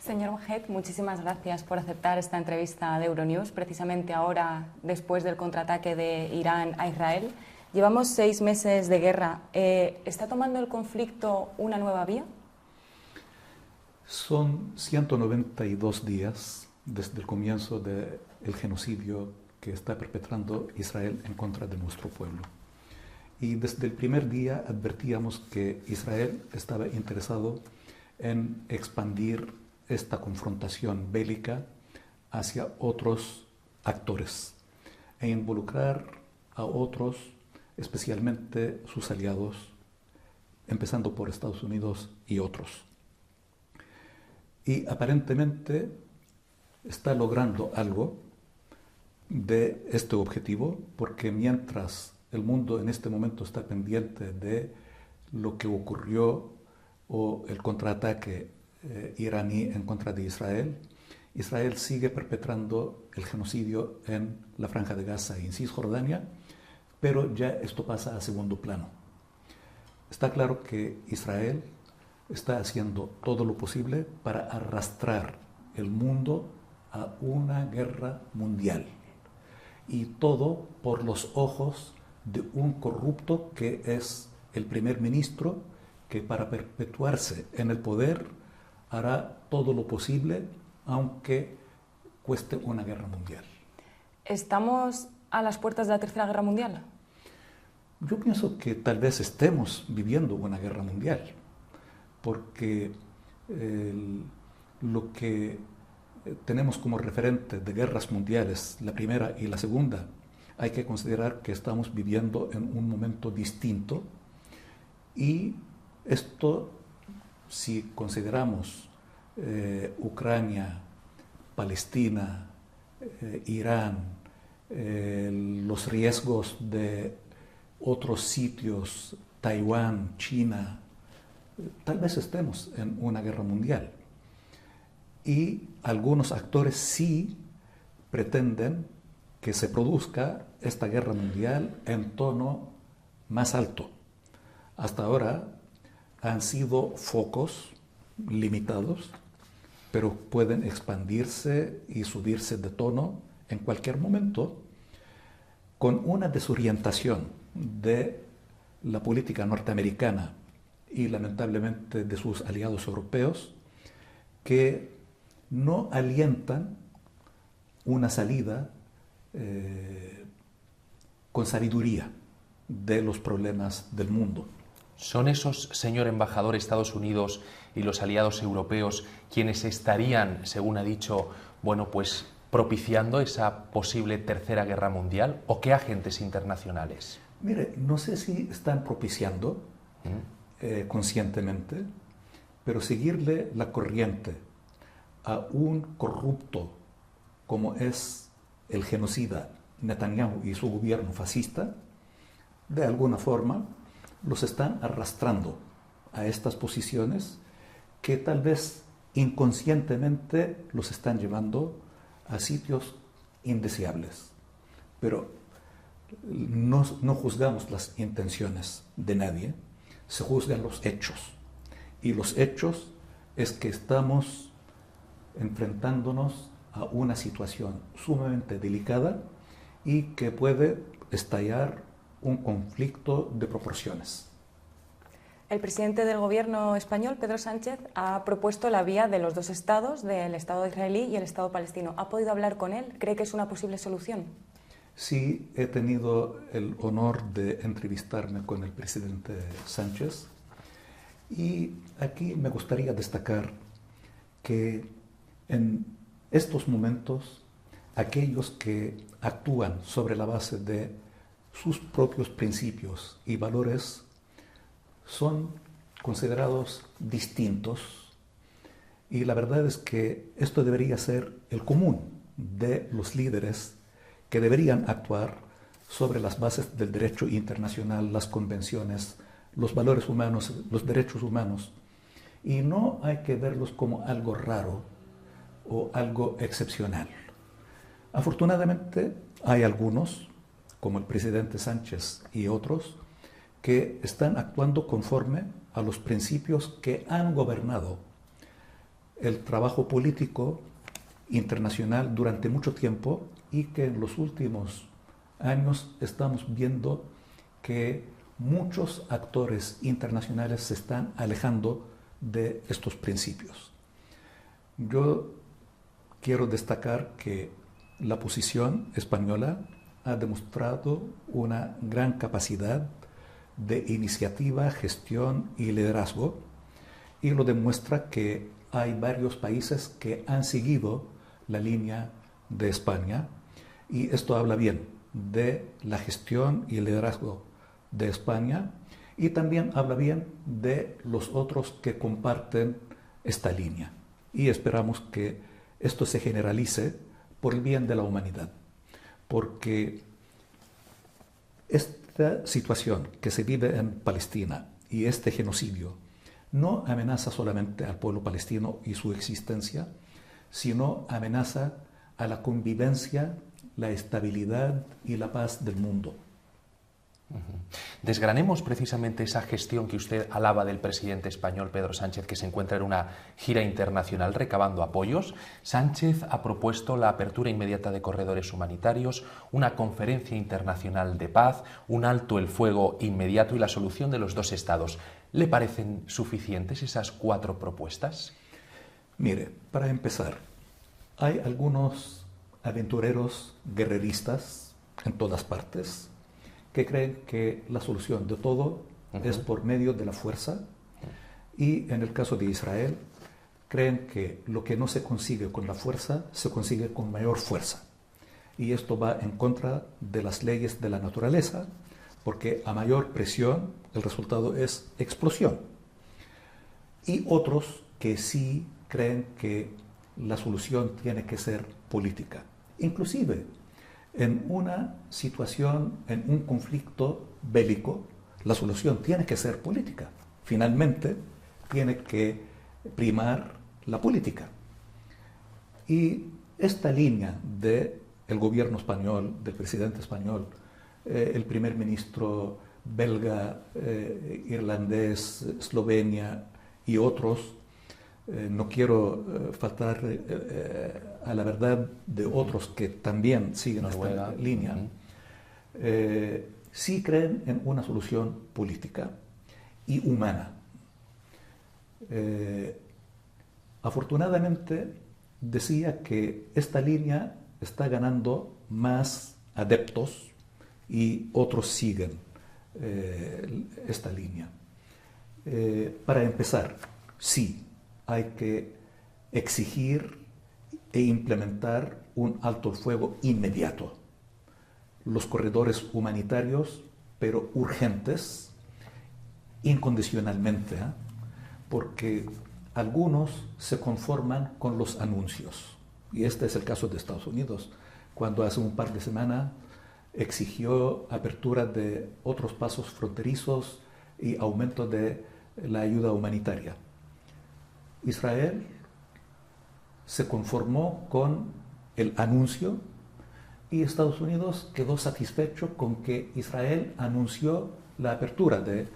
Señor Mohamed, muchísimas gracias por aceptar esta entrevista de Euronews, precisamente ahora, después del contraataque de Irán a Israel. Llevamos 6 meses de guerra. ¿Está tomando el conflicto una nueva vía? Son 192 días desde el comienzo del genocidio que está perpetrando Israel en contra de nuestro pueblo. Y desde el primer día advertíamos que Israel estaba interesado en expandir esta confrontación bélica hacia otros actores e involucrar a otros, especialmente sus aliados, empezando por Estados Unidos y otros. Y aparentemente está logrando algo de este objetivo, porque mientras el mundo en este momento está pendiente de lo que ocurrió o el contraataque iraní en contra de Israel, Israel sigue perpetrando el genocidio en la Franja de Gaza y en Cisjordania, pero ya esto pasa a segundo plano. Está claro que Israel está haciendo todo lo posible para arrastrar el mundo a una guerra mundial, y todo por los ojos de un corrupto que es el primer ministro, que para perpetuarse en el poder hará todo lo posible, aunque cueste una guerra mundial. ¿Estamos a las puertas de la Tercera Guerra Mundial? Yo pienso que tal vez estemos viviendo una guerra mundial, porque lo que tenemos como referente de guerras mundiales, la primera y la segunda, hay que considerar que estamos viviendo en un momento distinto, y esto, si consideramos Ucrania, Palestina, Irán, los riesgos de otros sitios, Taiwán, China, tal vez estemos en una guerra mundial. Y algunos actores sí pretenden que se produzca esta guerra mundial en tono más alto. Hasta ahora han sido focos limitados, pero pueden expandirse y subirse de tono en cualquier momento, con una desorientación de la política norteamericana y lamentablemente de sus aliados europeos, que no alientan una salida con sabiduría de los problemas del mundo. ¿Son esos, señor embajador, Estados Unidos y los aliados europeos quienes estarían, según ha dicho, pues propiciando esa posible tercera guerra mundial? ¿O qué agentes internacionales? Mire, no sé si están propiciando conscientemente, pero seguirle la corriente a un corrupto como es el genocida Netanyahu y su gobierno fascista, de alguna forma los están arrastrando a estas posiciones que tal vez inconscientemente los están llevando a sitios indeseables. Pero no juzgamos las intenciones de nadie, se juzgan los hechos. Y los hechos es que estamos enfrentándonos a una situación sumamente delicada y que puede estallar un conflicto de proporciones. El presidente del gobierno español, Pedro Sánchez, ha propuesto la vía de los dos estados, del Estado israelí y el Estado palestino. ¿Ha podido hablar con él? ¿Cree que es una posible solución? Sí, he tenido el honor de entrevistarme con el presidente Sánchez, y aquí me gustaría destacar que en estos momentos aquellos que actúan sobre la base de sus propios principios y valores son considerados distintos, y la verdad es que esto debería ser el común de los líderes que deberían actuar sobre las bases del derecho internacional, las convenciones, los valores humanos, los derechos humanos, y no hay que verlos como algo raro o algo excepcional. Afortunadamente hay algunos, como el presidente Sánchez y otros, que están actuando conforme a los principios que han gobernado el trabajo político internacional durante mucho tiempo y que en los últimos años estamos viendo que muchos actores internacionales se están alejando de estos principios. Yo quiero destacar que la posición española ha demostrado una gran capacidad de iniciativa, gestión y liderazgo, y lo demuestra que hay varios países que han seguido la línea de España, y esto habla bien de la gestión y el liderazgo de España, y también habla bien de los otros que comparten esta línea. Y esperamos que esto se generalice por el bien de la humanidad, porque esta situación que se vive en Palestina y este genocidio no amenaza solamente al pueblo palestino y su existencia, sino amenaza a la convivencia, la estabilidad y la paz del mundo. Desgranemos precisamente esa gestión que usted alaba del presidente español Pedro Sánchez, que se encuentra en una gira internacional recabando apoyos. Sánchez ha propuesto la apertura inmediata de corredores humanitarios, una conferencia internacional de paz, un alto el fuego inmediato y la solución de los dos estados. ¿Le parecen suficientes esas 4 propuestas? Mire, para empezar, hay algunos aventureros guerreristas en todas partes que creen que la solución de todo es por medio de la fuerza, y en el caso de Israel creen que lo que no se consigue con la fuerza se consigue con mayor fuerza, y esto va en contra de las leyes de la naturaleza, porque a mayor presión el resultado es explosión. Y otros que sí creen que la solución tiene que ser política, inclusive en una situación, en un conflicto bélico, la solución tiene que ser política. Finalmente, tiene que primar la política. Y esta línea del gobierno español, del presidente español, el primer ministro belga, irlandés, Eslovenia y otros, no quiero faltar a la verdad de otros que también siguen esta línea, sí creen en una solución política y humana. Afortunadamente, decía que esta línea está ganando más adeptos y otros siguen esta línea. Para empezar, sí, hay que exigir e implementar un alto el fuego inmediato. Los corredores humanitarios, pero urgentes, incondicionalmente, porque algunos se conforman con los anuncios. Y este es el caso de Estados Unidos, cuando hace un par de semanas exigió apertura de otros pasos fronterizos y aumento de la ayuda humanitaria. Israel se conformó con el anuncio y Estados Unidos quedó satisfecho con que Israel anunció la apertura de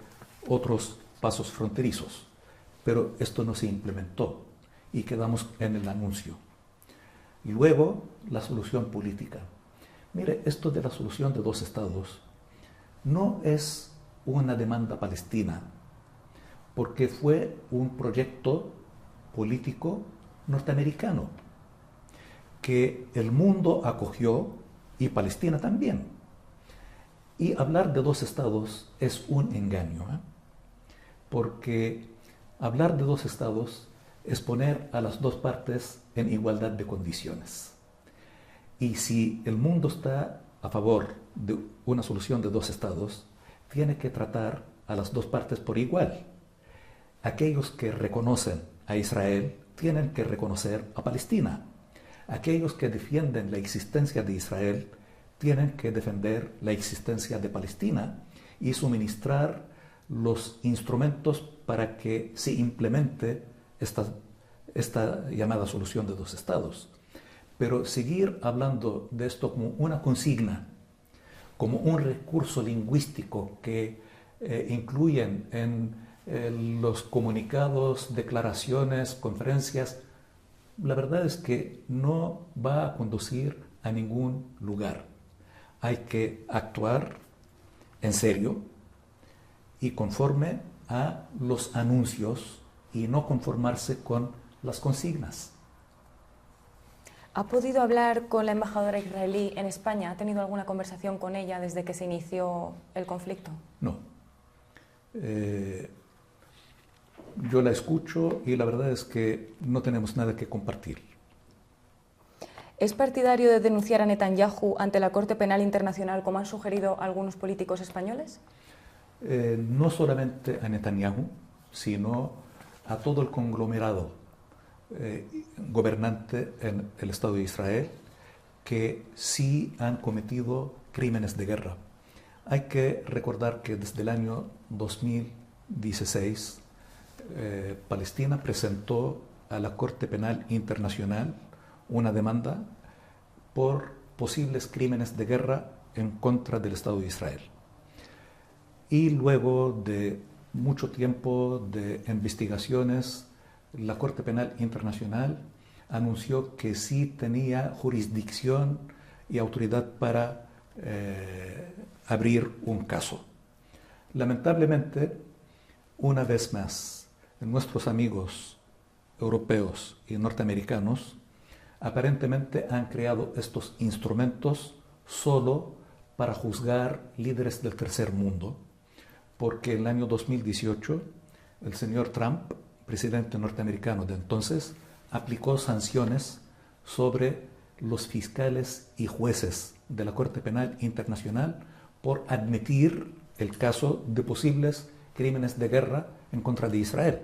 otros pasos fronterizos, pero esto no se implementó y quedamos en el anuncio. Y luego la solución política. Mire, esto de la solución de 2 estados no es una demanda palestina, porque fue un proyecto político norteamericano que el mundo acogió y Palestina también. Y hablar de 2 estados es un engaño, porque hablar de 2 estados es poner a las 2 partes en igualdad de condiciones. Y si el mundo está a favor de una solución de 2 estados, tiene que tratar a las 2 partes por igual. Aquellos que reconocen a Israel tienen que reconocer a Palestina. Aquellos que defienden la existencia de Israel tienen que defender la existencia de Palestina y suministrar los instrumentos para que se implemente esta llamada solución de 2 estados. Pero seguir hablando de esto como una consigna, como un recurso lingüístico que incluyen en los comunicados, declaraciones, conferencias, la verdad es que no va a conducir a ningún lugar. Hay que actuar en serio y conforme a los anuncios y no conformarse con las consignas. ¿Ha podido hablar con la embajadora israelí en España? ¿Ha tenido alguna conversación con ella desde que se inició el conflicto? No. Yo la escucho y la verdad es que no tenemos nada que compartir. ¿Es partidario de denunciar a Netanyahu ante la Corte Penal Internacional, como han sugerido algunos políticos españoles? No solamente a Netanyahu, sino a todo el conglomerado gobernante en el Estado de Israel que sí han cometido crímenes de guerra. Hay que recordar que desde el año 2016 Palestina presentó a la Corte Penal Internacional una demanda por posibles crímenes de guerra en contra del Estado de Israel. Y luego de mucho tiempo de investigaciones, la Corte Penal Internacional anunció que sí tenía jurisdicción y autoridad para abrir un caso. Lamentablemente, una vez más, nuestros amigos europeos y norteamericanos aparentemente han creado estos instrumentos solo para juzgar líderes del tercer mundo, porque en el año 2018 el señor Trump, presidente norteamericano de entonces, aplicó sanciones sobre los fiscales y jueces de la Corte Penal Internacional por admitir el caso de posibles crímenes de guerra en contra de Israel.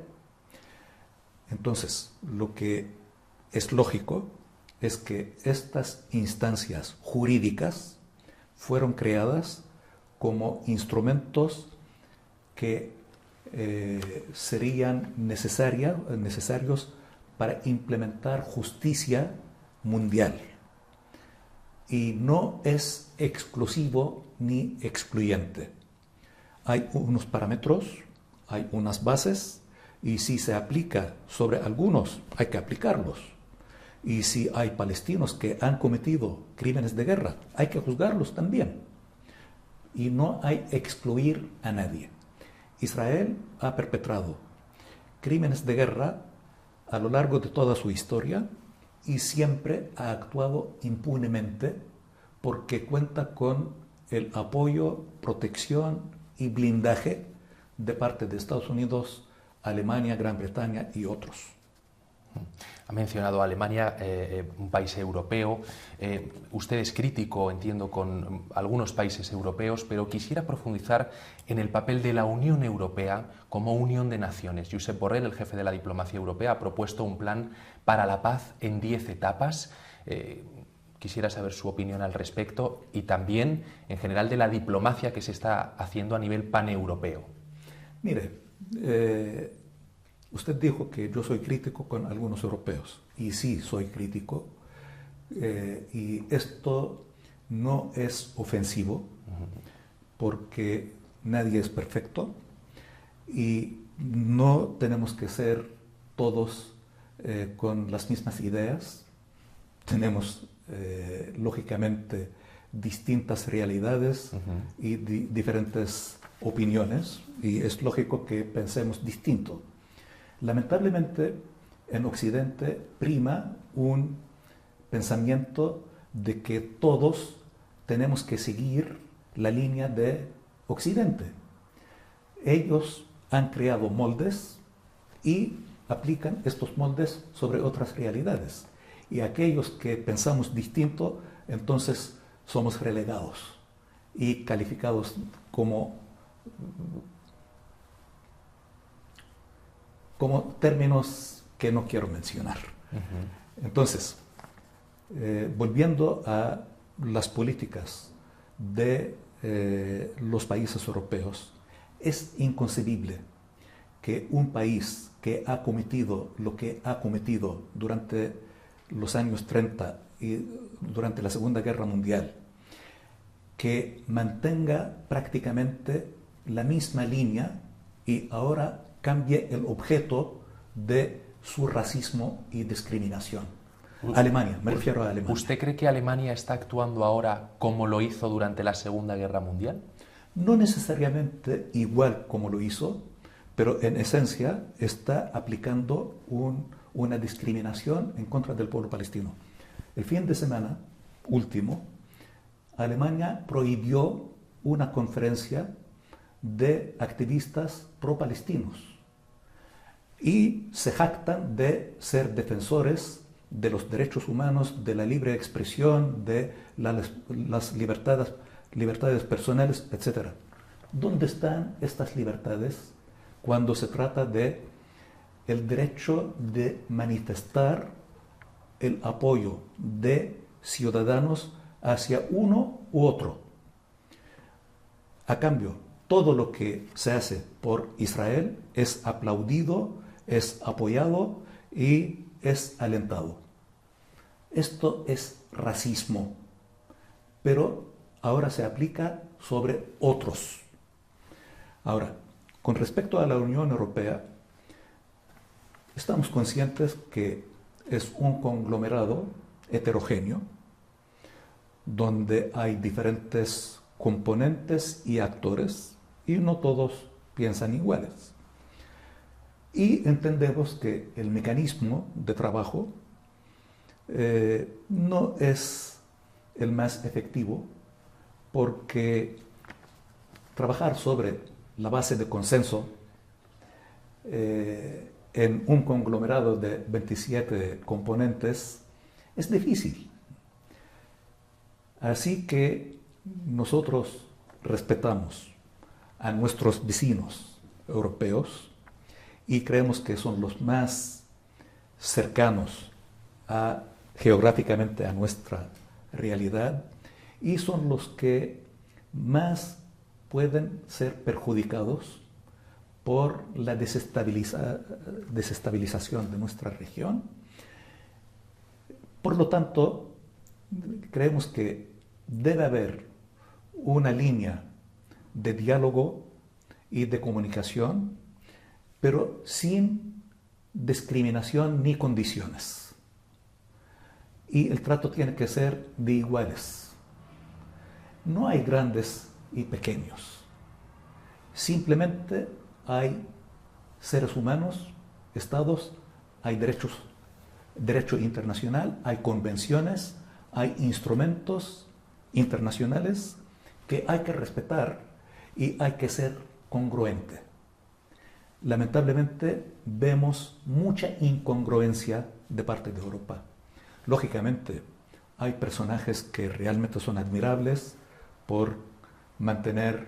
Entonces, lo que es lógico es que estas instancias jurídicas fueron creadas como instrumentos que serían necesarios para implementar justicia mundial. Y no es exclusivo ni excluyente. Hay unos parámetros, hay unas bases, y si se aplica sobre algunos, hay que aplicarlos. Y si hay palestinos que han cometido crímenes de guerra, hay que juzgarlos también. Y no hay excluir a nadie. Israel ha perpetrado crímenes de guerra a lo largo de toda su historia y siempre ha actuado impunemente porque cuenta con el apoyo, protección y blindaje de parte de Estados Unidos, Alemania, Gran Bretaña y otros. Ha mencionado a Alemania, un país europeo. Usted es crítico, entiendo, con algunos países europeos, pero quisiera profundizar en el papel de la Unión Europea como unión de naciones. Josep Borrell, el jefe de la diplomacia europea, ha propuesto un plan para la paz en 10 etapas. Quisiera saber su opinión al respecto y también, en general, de la diplomacia que se está haciendo a nivel paneuropeo. Mire, usted dijo que yo soy crítico con algunos europeos, y sí soy crítico, y esto no es ofensivo, porque nadie es perfecto, y no tenemos que ser todos con las mismas ideas. Tenemos, lógicamente, distintas realidades y diferentes opiniones, y es lógico que pensemos distinto. Lamentablemente, en Occidente prima un pensamiento de que todos tenemos que seguir la línea de Occidente. Ellos han creado moldes y aplican estos moldes sobre otras realidades. Y aquellos que pensamos distinto, entonces somos relegados y calificados como términos que no quiero mencionar. Entonces, volviendo a las políticas de los países europeos, es inconcebible que un país que ha cometido lo que ha cometido durante los años 30 y durante la Segunda Guerra Mundial, que mantenga prácticamente la misma línea y ahora cambie el objeto de su racismo y discriminación. Alemania, me refiero a Alemania. ¿Usted cree que Alemania está actuando ahora como lo hizo durante la Segunda Guerra Mundial? No necesariamente igual como lo hizo, pero en esencia está aplicando una discriminación en contra del pueblo palestino. El fin de semana último, Alemania prohibió una conferencia de activistas pro-palestinos y se jactan de ser defensores de los derechos humanos, de la libre expresión, de las libertades personales, etc. ¿Dónde están estas libertades cuando se trata de el derecho de manifestar el apoyo de ciudadanos hacia uno u otro? A cambio, todo lo que se hace por Israel es aplaudido, es apoyado y es alentado. Esto es racismo, pero ahora se aplica sobre otros. Ahora, con respecto a la Unión Europea, estamos conscientes que es un conglomerado heterogéneo, donde hay diferentes componentes y actores, y no todos piensan iguales. Y entendemos que el mecanismo de trabajo no es el más efectivo, porque trabajar sobre la base de consenso en un conglomerado de 27 componentes es difícil. Así que nosotros respetamos a nuestros vecinos europeos y creemos que son los más cercanos geográficamente a nuestra realidad y son los que más pueden ser perjudicados por la desestabilización de nuestra región. Por lo tanto, creemos que debe haber una línea de diálogo y de comunicación, pero sin discriminación ni condiciones. Y el trato tiene que ser de iguales. No hay grandes y pequeños. Simplemente hay seres humanos, estados, hay derecho internacional, hay convenciones, hay instrumentos internacionales que hay que respetar y hay que ser congruente. Lamentablemente vemos mucha incongruencia de parte de Europa. Lógicamente, hay personajes que realmente son admirables por mantener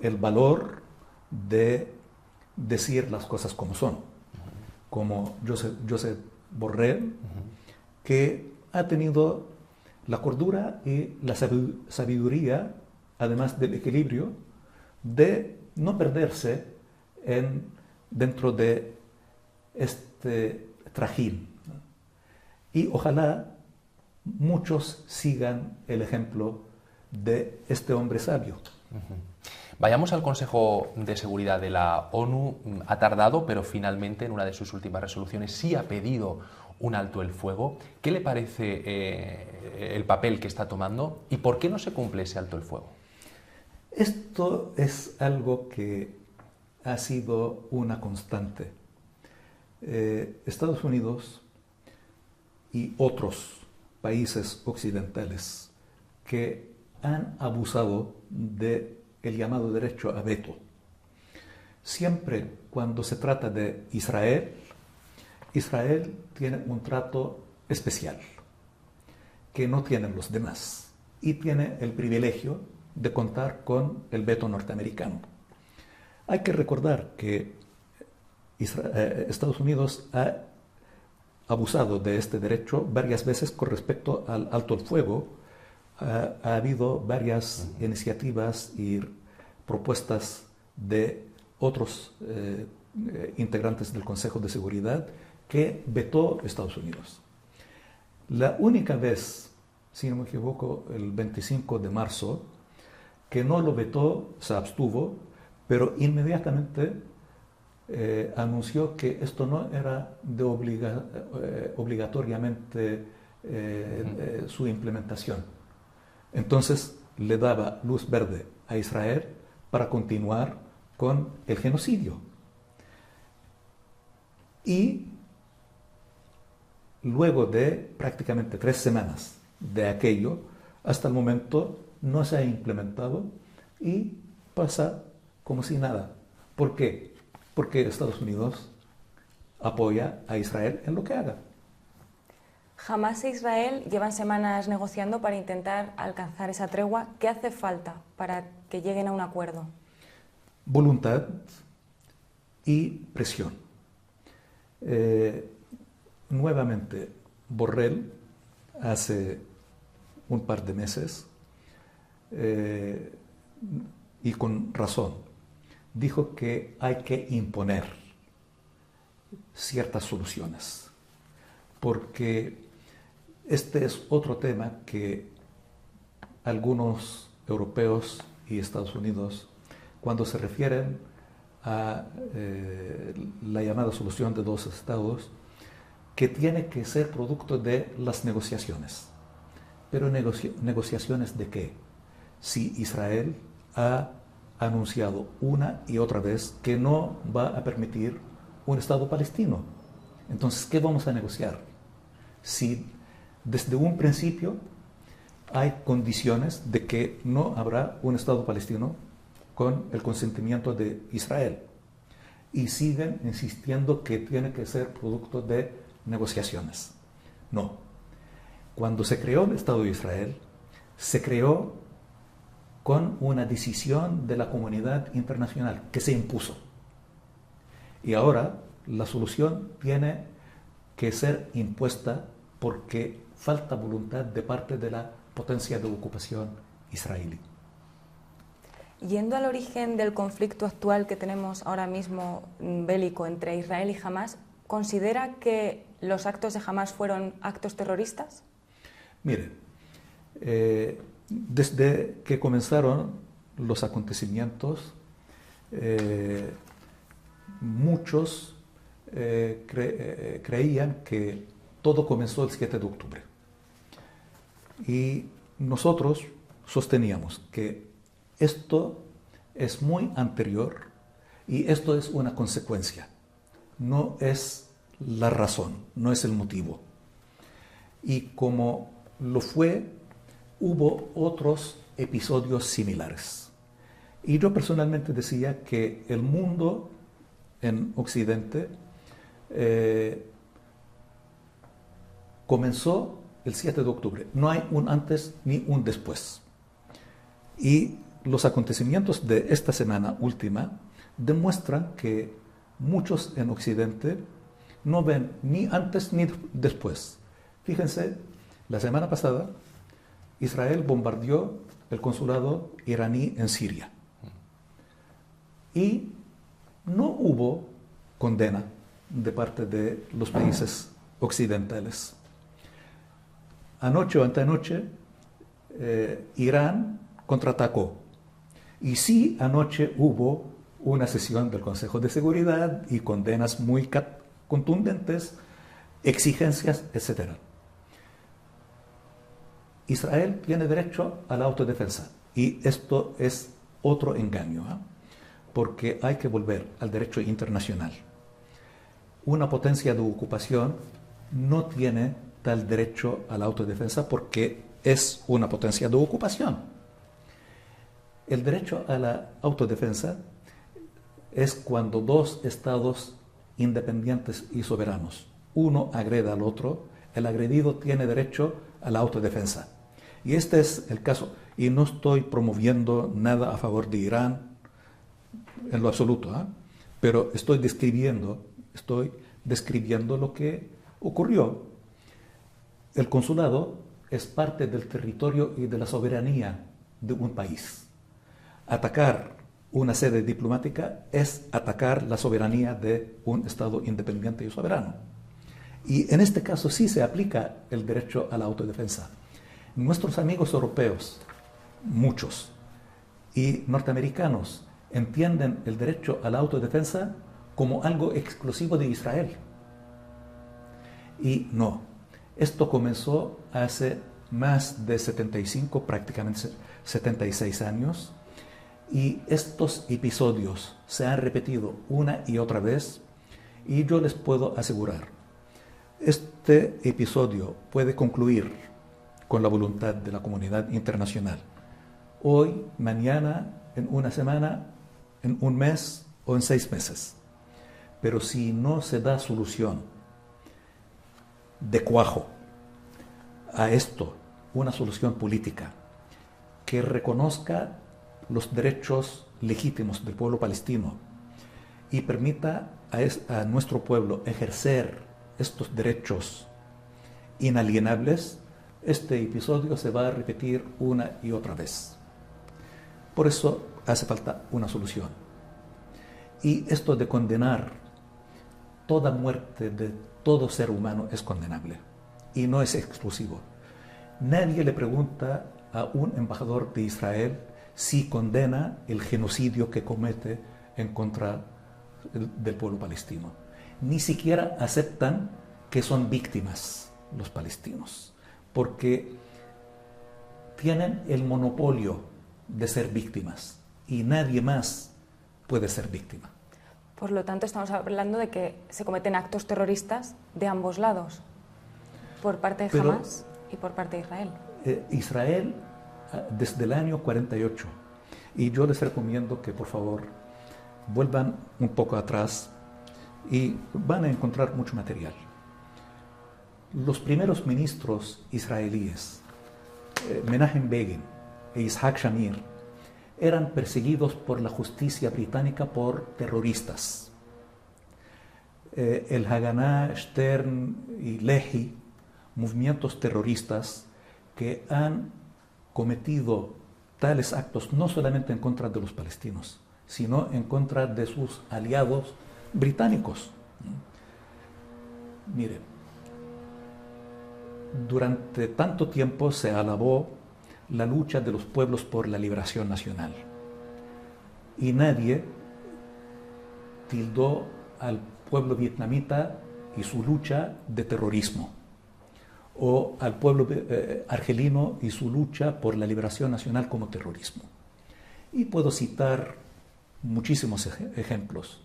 el valor de decir las cosas como son, como Josep Borrell, que ha tenido la cordura y la sabiduría, además del equilibrio, de no perderse dentro de este trajín. Y ojalá muchos sigan el ejemplo de este hombre sabio. Vayamos al Consejo de Seguridad de la ONU. Ha tardado, pero finalmente en una de sus últimas resoluciones sí ha pedido un alto el fuego. ¿Qué le parece el papel que está tomando y por qué no se cumple ese alto el fuego? Esto es algo que ha sido una constante. Estados Unidos y otros países occidentales que han abusado del llamado derecho a veto. Siempre cuando se trata de Israel, Israel tiene un trato especial que no tienen los demás y tiene el privilegio de contar con el veto norteamericano. Hay que recordar que Estados Unidos ha abusado de este derecho varias veces con respecto al alto el fuego. Ha habido varias iniciativas y propuestas de otros integrantes del Consejo de Seguridad que vetó Estados Unidos. La única vez, si no me equivoco, el 25 de marzo, que no lo vetó, se abstuvo, pero inmediatamente anunció que esto no era obligatoriamente su implementación. Entonces le daba luz verde a Israel para continuar con el genocidio. Y luego de prácticamente 3 semanas de aquello, hasta el momento no se ha implementado y pasa como si nada. ¿Por qué? Porque Estados Unidos apoya a Israel en lo que haga. Hamás e Israel llevan semanas negociando para intentar alcanzar esa tregua. ¿Qué hace falta para que lleguen a un acuerdo? Voluntad y presión. Nuevamente, Borrell, hace un par de meses, y con razón, dijo que hay que imponer ciertas soluciones, porque este es otro tema que algunos europeos y Estados Unidos, cuando se refieren a la llamada solución de 2 estados, que tiene que ser producto de las negociaciones. Pero ¿negociaciones de qué? Si Israel ha anunciado una y otra vez que no va a permitir un Estado palestino. Entonces, ¿qué vamos a negociar? Si desde un principio hay condiciones de que no habrá un Estado palestino con el consentimiento de Israel y siguen insistiendo que tiene que ser producto de negociaciones. No. Cuando se creó el Estado de Israel, se creó con una decisión de la comunidad internacional que se impuso. Y ahora la solución tiene que ser impuesta porque falta voluntad de parte de la potencia de ocupación israelí. Yendo al origen del conflicto actual que tenemos ahora mismo bélico entre Israel y Hamás, ¿considera que los actos de Hamás fueron actos terroristas? Mire, desde que comenzaron los acontecimientos, muchos creían que todo comenzó el 7 de octubre. Y nosotros sosteníamos que esto es muy anterior y esto es una consecuencia, no es la razón, no es el motivo. Y como lo fue, hubo otros episodios similares. Y yo personalmente decía que el mundo en Occidente comenzó el 7 de octubre. No hay un antes ni un después. Y los acontecimientos de esta semana última demuestran que muchos en Occidente no ven ni antes ni después. Fíjense, la semana pasada Israel bombardeó el consulado iraní en Siria y no hubo condena de parte de los países occidentales. Anoche o antenoche Irán contraatacó y sí, anoche hubo una sesión del Consejo de Seguridad y condenas muy contundentes, exigencias, etc. Israel tiene derecho a la autodefensa y esto es otro engaño, porque hay que volver al derecho internacional. Una potencia de ocupación no tiene tal derecho a la autodefensa porque es una potencia de ocupación. El derecho a la autodefensa es cuando 2 estados independientes y soberanos, uno agreda al otro, el agredido tiene derecho a la autodefensa. Y este es el caso, y no estoy promoviendo nada a favor de Irán en lo absoluto, pero estoy describiendo lo que ocurrió. El consulado es parte del territorio y de la soberanía de un país. Atacar una sede diplomática es atacar la soberanía de un Estado independiente y soberano. Y en este caso sí se aplica el derecho a la autodefensa. Nuestros amigos europeos, muchos, y norteamericanos entienden el derecho a la autodefensa como algo exclusivo de Israel. Y no, esto comenzó hace más de 75, prácticamente 76 años, y estos episodios se han repetido una y otra vez, y yo les puedo asegurar, este episodio puede concluir con la voluntad de la comunidad internacional. Hoy, mañana, en una semana, en un mes o en 6 meses. Pero si no se da solución de cuajo a esto, una solución política que reconozca los derechos legítimos del pueblo palestino y permita a nuestro pueblo ejercer estos derechos inalienables, este episodio se va a repetir una y otra vez. Por eso hace falta una solución. Y esto de condenar toda muerte de todo ser humano es condenable y no es exclusivo. Nadie le pregunta a un embajador de Israel si condena el genocidio que comete en contra del pueblo palestino. Ni siquiera aceptan que son víctimas los palestinos, porque tienen el monopolio de ser víctimas y nadie más puede ser víctima. Por lo tanto, estamos hablando de que se cometen actos terroristas de ambos lados, por parte de Hamás y por parte de Israel. Israel, desde el año 48, y yo les recomiendo que por favor vuelvan un poco atrás y van a encontrar mucho material. Los primeros ministros israelíes, Menachem Begin e Yitzhak Shamir, eran perseguidos por la justicia británica por terroristas. El Haganah, Stern y Lehi, movimientos terroristas que han cometido tales actos no solamente en contra de los palestinos, sino en contra de sus aliados británicos. Miren, durante tanto tiempo se alabó la lucha de los pueblos por la liberación nacional y nadie tildó al pueblo vietnamita y su lucha de terrorismo, o al pueblo argelino y su lucha por la liberación nacional como terrorismo. Y puedo citar muchísimos ejemplos.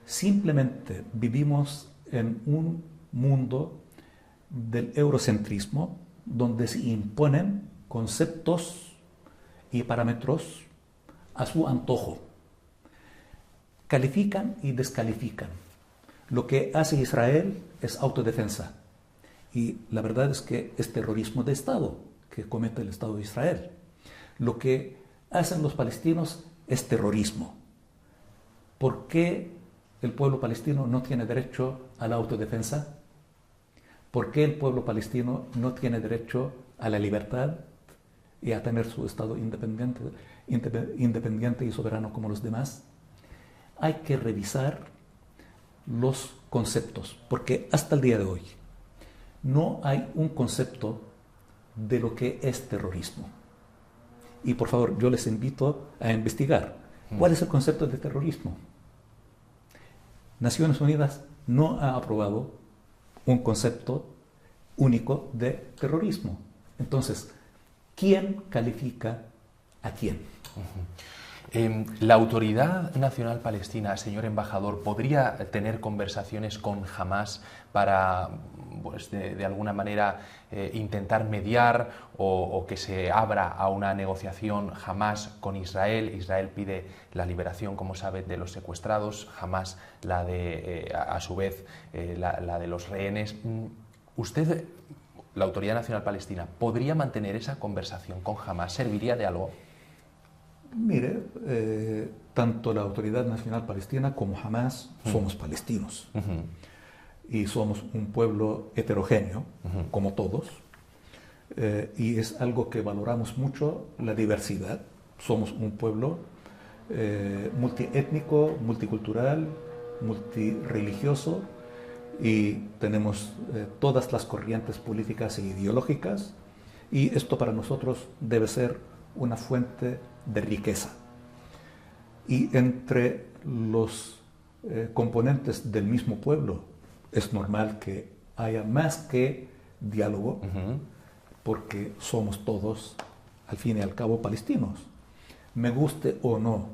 Simplemente vivimos en un mundo del eurocentrismo donde se imponen conceptos y parámetros a su antojo. Califican y descalifican. Lo que hace Israel es autodefensa. Y la verdad es que es terrorismo de Estado que comete el Estado de Israel. Lo que hacen los palestinos es terrorismo. ¿Por qué el pueblo palestino no tiene derecho a la autodefensa? ¿Por qué el pueblo palestino no tiene derecho a la libertad y a tener su Estado independiente y soberano como los demás? Hay que revisar los conceptos, porque hasta el día de hoy no hay un concepto de lo que es terrorismo. Y por favor, yo les invito a investigar. ¿Cuál es el concepto de terrorismo? Naciones Unidas no ha aprobado un concepto único de terrorismo. Entonces, ¿quién califica a quién? La Autoridad Nacional Palestina, señor embajador, ¿podría tener conversaciones con Hamás para, pues, de alguna manera intentar mediar o que se abra a una negociación Hamás con Israel? Israel pide la liberación, como sabe, de los secuestrados, Hamás la de, a su vez, la de los rehenes. ¿Usted, la Autoridad Nacional Palestina, podría mantener esa conversación con Hamás? ¿Serviría de algo? Mire, tanto la Autoridad Nacional Palestina como Hamás somos palestinos. Y somos un pueblo heterogéneo, como todos. Y es algo que valoramos mucho, la diversidad. Somos un pueblo multiétnico, multicultural, multireligioso, y tenemos todas las corrientes políticas e ideológicas, y esto para nosotros debe ser una fuente de riqueza. Y entre los componentes del mismo pueblo, es normal que haya más que diálogo, porque somos todos, al fin y al cabo, palestinos. Me guste o no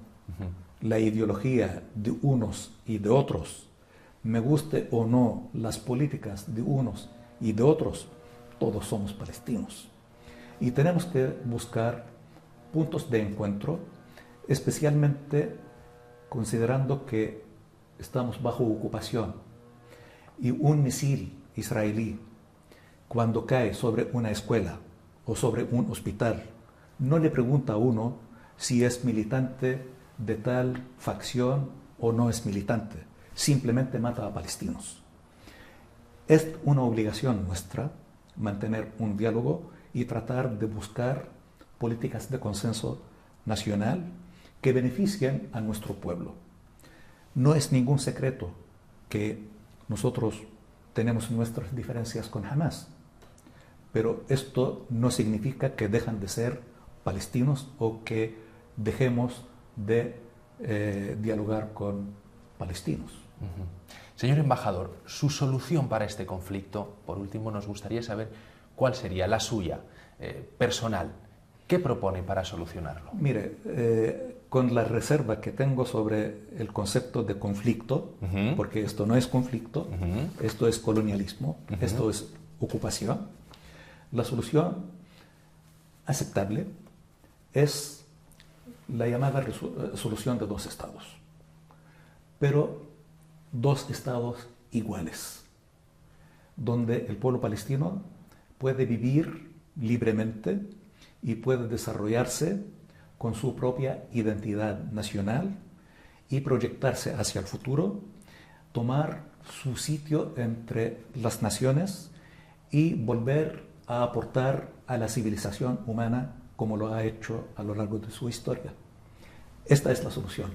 la ideología de unos y de otros, me guste o no las políticas de unos y de otros, todos somos palestinos. Y tenemos que buscar puntos de encuentro, especialmente considerando que estamos bajo ocupación y un misil israelí, cuando cae sobre una escuela o sobre un hospital, no le pregunta a uno si es militante de tal facción o no es militante, simplemente mata a palestinos. Es una obligación nuestra mantener un diálogo y tratar de buscar políticas de consenso nacional que beneficien a nuestro pueblo. No es ningún secreto que nosotros tenemos nuestras diferencias con Hamás, pero esto no significa que dejan de ser palestinos o que dejemos de dialogar con palestinos. Señor embajador, su solución para este conflicto, por último, nos gustaría saber cuál sería la suya, personal. ¿Qué propone para solucionarlo? Mire, con la reserva que tengo sobre el concepto de conflicto, porque esto no es conflicto, esto es colonialismo, esto es ocupación, la solución aceptable es la llamada solución de dos estados, pero dos estados iguales, donde el pueblo palestino puede vivir libremente y puede desarrollarse con su propia identidad nacional y proyectarse hacia el futuro, tomar su sitio entre las naciones y volver a aportar a la civilización humana como lo ha hecho a lo largo de su historia. Esta es la solución.